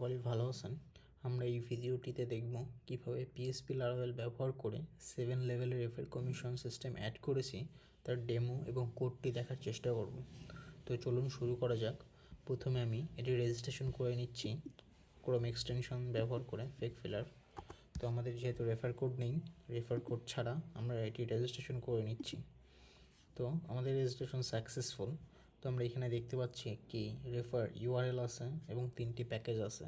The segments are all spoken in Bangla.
বলি ভালো আছেন। আমরা এই ভিডিওটিতে দেখব কিভাবে পিএসপি লারাভেল ব্যবহার করে 7 লেভেলের রেফার কমিশন সিস্টেম অ্যাড করেছি তার ডেমো এবং কোডটি দেখার চেষ্টা করব। তো চলুন শুরু করা যাক। প্রথমে আমি এটি রেজিস্ট্রেশন করে নিচ্ছি ক্রোম এক্সটেনশন ব্যবহার করে ফেক ফিলার। তো আমাদের যেহেতু রেফার কোড নেই, রেফার কোড ছাড়া আমরা এটি রেজিস্ট্রেশন করে নিচ্ছি। তো আমাদের রেজিস্ট্রেশন সাকসেসফুল। তো আমরা এখানে দেখতে পাচ্ছি কি রেফার ইউআরএল আছে এবং 3টি প্যাকেজ আছে।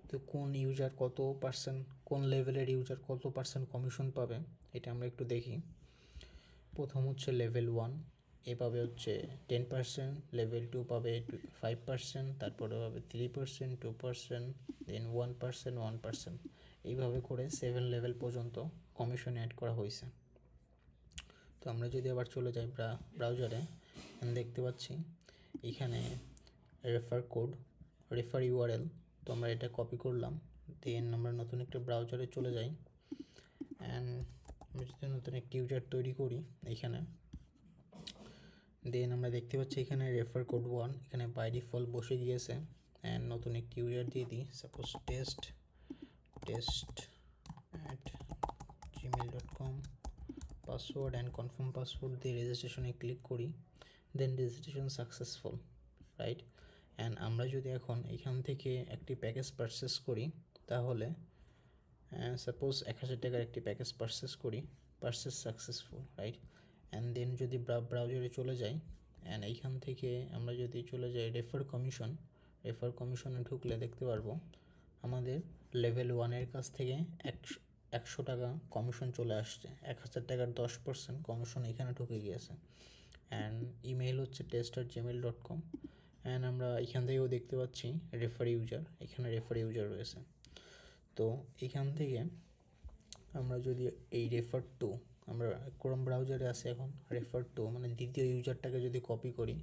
তো কোন ইউজার কত পার্সেন্ট, কোন লেভেলের ইউজার কত পার্সেন্ট কমিশন পাবে এটা আমরা একটু দেখি। প্রথম হচ্ছে লেভেল 1, এ পাবে হচ্ছে 10%, লেভেল 2 পাবে 5%, তারপরে পাবে 3%, 2%, দেন 1%, 1%, এইভাবে করে 7 লেভেল পর্যন্ত কমিশন অ্যাড করা হয়েছে। তো আমরা যদি আবার চলে যাই ব্রাউজারে, দেখতে পাচ্ছি এখানে রেফার কোড, রেফার ইউআরএল। তো আমরা এটা কপি করলাম, দেন আমরা নতুন একটা ব্রাউজারে চলে যাই অ্যান্ড আমি যদি নতুন একটি ইউজার তৈরি করি এখানে, দেন আমরা দেখতে পাচ্ছি এখানে রেফার কোড 1 এখানে বাই ডিফল্ট বসে গিয়েছে। অ্যান্ড নতুন একটি ইউজার দিয়ে দিই, suppose test@gmail.com, password and confirm password দিয়ে রেজিস্ট্রেশনে ক্লিক করি, দেন রেজিস্ট্রেশন সাকসেসফুল, রাইট। অ্যান্ড আমরা যদি এখন এখান থেকে একটি প্যাকেজ পারচেস করি, তাহলে সাপোজ 1000 টাকার একটি package purchase successful, right. And then যদি ব্রাউজারে চলে যাই অ্যান্ড এইখান থেকে আমরা যদি চলে যাই রেফার কমিশনে ঢুকলে দেখতে পারবো আমাদের লেভেল 1-এর কাছ থেকে 100 টাকা কমিশন চলে আসছে। 1000 টাকার 10% কমিশন এখানে ঢুকে গিয়েছে। অ্যান্ড ইমেল হচ্ছে test@gmail.com। অ্যান্ড আমরা এখান থেকেও দেখতে পাচ্ছি এখানে রেফার ইউজার রয়েছে। তো এখান থেকে আমরা যদি এই রেফার টু, আমরা ক্রোম ব্রাউজারে আছে এখন, রেফার টু মানে দ্বিতীয় ইউজারটাকে যদি কপি করি,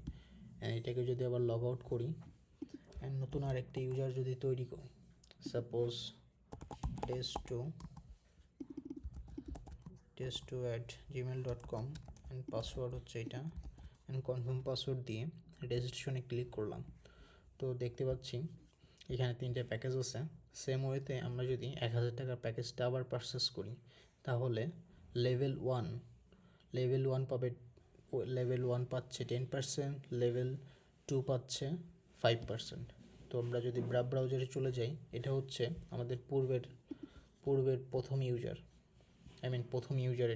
এটাকে যদি আবার লগ আউট করি অ্যান্ড নতুন আর একটা ইউজার যদি তৈরি করি, সাপোজ test2@gmail.com অ্যান্ড পাসওয়ার্ড হচ্ছে এটা, অ্যান্ড কনফার্ম পাসওয়ার্ড দিয়ে রেজিস্ট্রেশনে ক্লিক করলাম। তো দেখতে পাচ্ছি এখানে 3টে প্যাকেজ আছে। সেম ওয়েতে আমরা যদি 1000 টাকার প্যাকেজটা আবার পারচেস করি, তাহলে লেভেল 1 পাবে, লেভেল 1 পাচ্ছে 10%, লেভেল 2 পাচ্ছে 5%। তো আমরা যদি ব্রাউজারে চলে যাই, এটা হচ্ছে আমাদের পূর্বের প্রথম ইউজার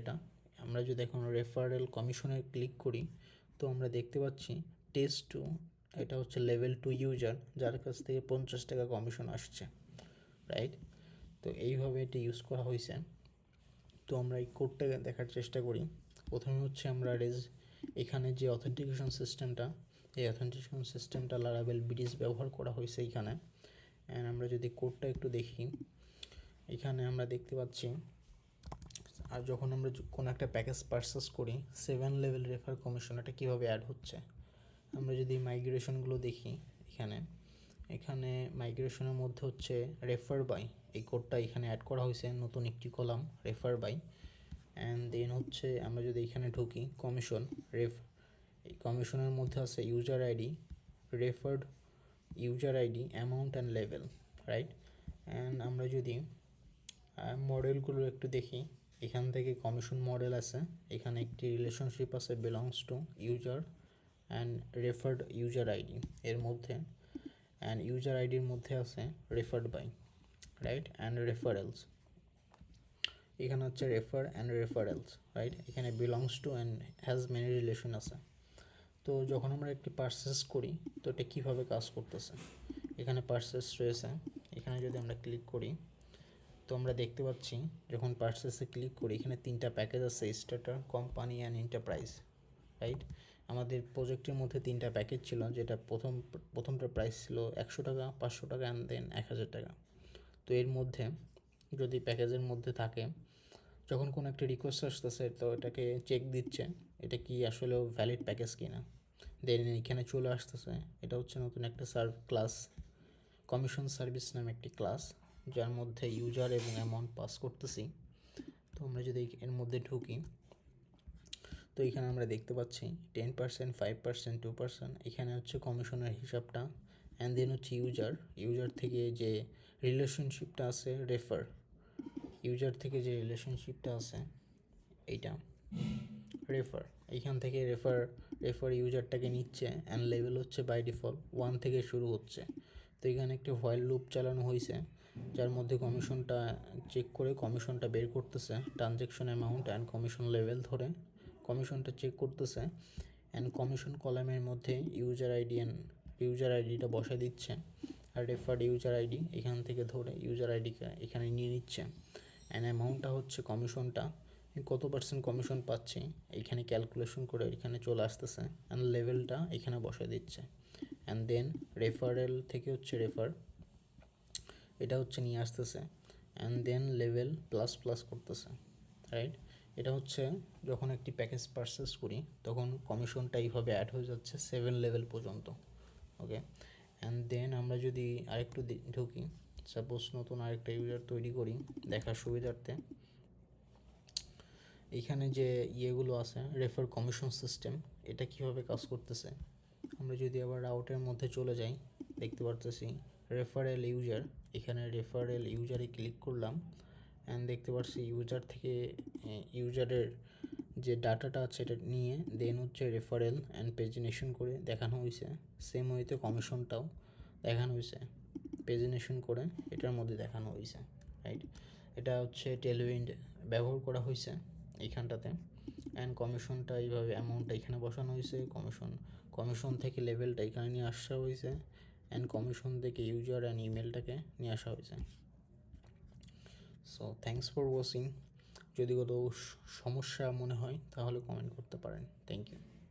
এটা। আমরা যদি এখন রেফারেল কমিশনে ক্লিক করি, তো আমরা দেখতে পাচ্ছি test2, এটা হচ্ছে লেভেল 2 ইউজার যার কাছ থেকে 50 টাকা কমিশন আসছে, রাইট। তো এইভাবে এটা ইউজ করা হয়েছে। তো আমরা এই কোডটা দেখার চেষ্টা করি। প্রথমে হচ্ছে আমরা এখানে যে অথেন্টিকেশন সিস্টেমটা লারাভেল ব্রিজ ব্যবহার করা হয়েছে এখানে। অ্যান্ড আমরা যদি কোডটা একটু দেখি, এখানে আমরা দেখতে পাচ্ছি আর যখন আমরা কোনো একটা প্যাকেজ পারচেস করি 7 লেভেল রেফার কমিশন এটা কীভাবে অ্যাড হচ্ছে, আমরা যদি মাইগ্রেশনগুলো দেখি, এখানে মাইগ্রেশনের মধ্যে হচ্ছে রেফার বাই, এই কোডটা এখানে অ্যাড করা হয়েছে, নতুন একটি column refer by. And then হচ্ছে আমরা যদি এখানে ঢুকি এই কমিশনের মধ্যে আছে user ID, referred user ID, amount and level, right. And আমরা যদি মডেলগুলো একটু দেখি, এখান থেকে কমিশন মডেল আছে, এখানে একটি রিলেশনশিপ আছে belongs to user and referred user ID এর মধ্যে, অ্যান্ড ইউজার আইডির মধ্যে আছে referred by, right. And referrals, এখানে হচ্ছে রেফার অ্যান্ড রেফারেলস, রাইট। এখানে belongs to and has many relation আছে। তো যখন আমরা একটি পারচেস করি, তো এটা কীভাবে কাজ করতেছে, এখানে পারচেস রয়েছে, এখানে যদি আমরা ক্লিক করি, তো আমরা দেখতে পাচ্ছি যখন পারচেসে ক্লিক করি এখানে 3টা প্যাকেজ আছে, starter, company and enterprise, right. আমাদের প্রজেক্টের মধ্যে 3টা প্যাকেজ ছিল, যেটা প্রথমটার প্রাইস ছিল 100 টাকা, 500 টাকা অ্যান্ড দেন 1000 টাকা। তো এর মধ্যে যদি প্যাকেজের মধ্যে থাকে, যখন কোনো একটা রিকোয়েস্ট আসতেছে তো এটাকে চেক দিচ্ছে এটা কি আসলে ভ্যালিড প্যাকেজ কিনা। দেন এখানে চলে আসতেছে, এটা হচ্ছে নতুন একটা ক্লাস, কমিশন সার্ভিস নামে একটি ক্লাস, যার মধ্যে ইউজার এবং অ্যামাউন্ট পাস করতেছি। তো আমরা যদি এর মধ্যে ঢুকি, তো এখানে আমরা দেখতে পাচ্ছি 10%, 5%, 2%, এখানে হচ্ছে কমিশনের হিসাবটা অ্যান্ড দেন হচ্ছে ইউজার থেকে যে রিলেশনশিপটা আছে ইউজার থেকে যে রিলেশনশিপটা আছে এইটা রেফার, এইখান থেকে রেফার ইউজারটাকে নিচ্ছে অ্যান্ড লেভেল হচ্ছে বাই ডিফল্ট 1 থেকে শুরু হচ্ছে। তো এখানে একটি হোয়াইল লুপ চালানো হয়েছে যার মধ্যে কমিশনটা চেক করে কমিশনটা বের করতেছে, transaction amount and commission level ধরে কমিশনটা চেক করতেছে অ্যান্ড কমিশন কলামের মধ্যে ইউজার আইডিটা বসায় দিচ্ছে আর রেফার্ড ইউজার আইডি এখান থেকে ধরে ইউজার আইডিকে এখানে নিয়ে নিচ্ছে অ্যান্ড অ্যামাউন্টটা হচ্ছে কমিশনটা কত পার্সেন্ট কমিশন পাচ্ছি এইখানে ক্যালকুলেশন করে এখানে চলে আসতেছে অ্যান্ড লেভেলটা এখানে বসায় দিচ্ছে অ্যান্ড দেন রেফারেল থেকে হচ্ছে এটা হচ্ছে নিয়ে আসতেছে অ্যান্ড দেন লেভেল প্লাস করতেছে, রাইট। এটা হচ্ছে যখন একটি প্যাকেজ পারচেস করি তখন কমিশনটা এইভাবে অ্যাড হয়ে যাচ্ছে 7 লেভেল পর্যন্ত, ওকে। অ্যান্ড দেন আমরা যদি আরেকটু ঢুকি, সাপোজ নতুন আরেকটা ইউজার তৈরি করি দেখার সুবিধার্থে, এইখানে যে ইয়েগুলো আছে রেফার কমিশন সিস্টেম এটা কীভাবে কাজ করতেছে, আমরা যদি আবার রাউটের মধ্যে চলে যাই দেখতে পারতেছি রেফারেল ইউজার, এখানে রেফারেল ইউজারে ক্লিক করলাম অ্যান্ড দেখতে পাচ্ছি ইউজার থেকে ইউজারের যে ডাটাটা আছে এটা নিয়ে দেন হচ্ছে রেফারেল অ্যান্ড পেজিনেশন করে দেখানো হয়েছে, সেম ওয়েতে কমিশনটাও দেখানো হয়েছে পেজিনেশন করে এটার মধ্যে দেখানো হয়েছে, রাইট। এটা হচ্ছে টেলউইন্ড ব্যবহার করা হয়েছে এইখানটাতে অ্যান্ড কমিশনটা এইভাবে অ্যামাউন্টটা এখানে বসানো হয়েছে, কমিশন থেকে লেভেলটা এখানে নিয়ে আসা হয়েছে অ্যান্ড কমিশন থেকে ইউজার অ্যান্ড ইমেলটাকে নিয়ে আসা হয়েছে। সো থ্যাংকস ফর ওয়াচিং, যদি কোনো সমস্যা মনে হয় তাহলে কমেন্ট করতে পারেন। Thank you.